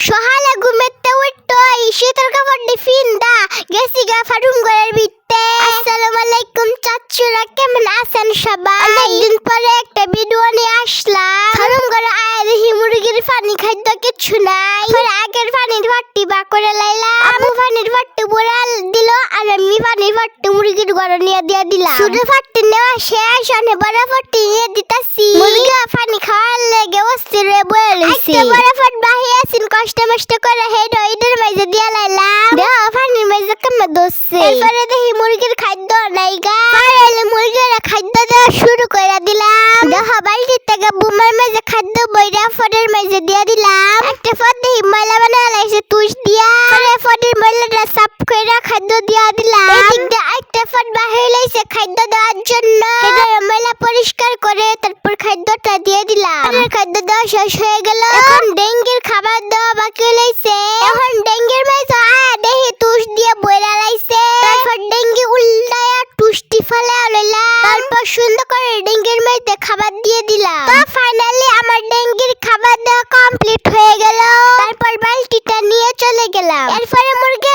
সহালে ঘুমেতে উঠতো শীতের কাপড় ফিন্দা গেছি গা ফারুম ঘরের ভিতরে। আসসালামু আলাইকুম চাচুরা, কেমন আছেন সবাই? অনেকদিন পরে একটা ভিডিও নিয়ে আসলাম। ফারুম ঘরে আয়া দেখি মুরগির পানি খাদ্য কিছু নাই। পরে আগের পানির ভর্তি বা করে লাইলাম। আবু পানির ভর্তি বুড়াল দিল আর আমি পানির ভর্তি মুরগির ঘরে নিয়ে দিয়ে দিলাম। শুধু ভর্তি নেওয়া শেষ, অনেক বড় ভর্তি নিয়ে দিতাছি। মুরগি পানি খাওয়ার লেগে অস্থির হয়ে বয়ে লইছি। একটা বড় ফট বাহিয়েছেন কষ্ট মষ্ট করে হেড ওইদের মাঝে দিয়ে লাইলাম। দেহ পানির মাঝে কেমন দোষছে। এরপরে দেখি মুরগির খাদ্য নাই গা। পরে মুরগির খাদ্য দেওয়া শুরু করে দিলাম। দেহ বালতি থেকে বুমার মাঝে খাদ্য বইরা ফটের মাঝে দিয়ে দিলাম। একটা ফট দেখি ময়লা বানা লাইছে তুষ দিয়া। পরে ফটের ময়লাটা সাফ করে খাদ্য দিয়া দিলাম। এদিক দিয়ে একটা ফট বাহির লাইছে খাদ্য দেওয়ার জন্য। ময়লা পরিষ্কার করে তারপর খাদ্যটা দিয়ে দিলাম। খাদ্য দেওয়া শেষ হয়ে গেল। এখন ডেঙ্গির খাবার দেওয়া বাকি লাইছে। এখন ডেঙ্গির মাঝে আয়া দেখি তুষ দিয়ে বইরা লাইছে। তারপর ডেঙ্গি উল্টায়া তুষটি ফেলে লইলাম। তারপর সুন্দর করে ডেঙ্গির মাঝে খাবার দিয়ে দিলাম। তো ফাইনালি আমার ডেঙ্গির খাবার দেওয়া কমপ্লিট হয়ে গেল। তারপর বালতিটা নিয়ে চলে গেলাম। এরপরে মুরগি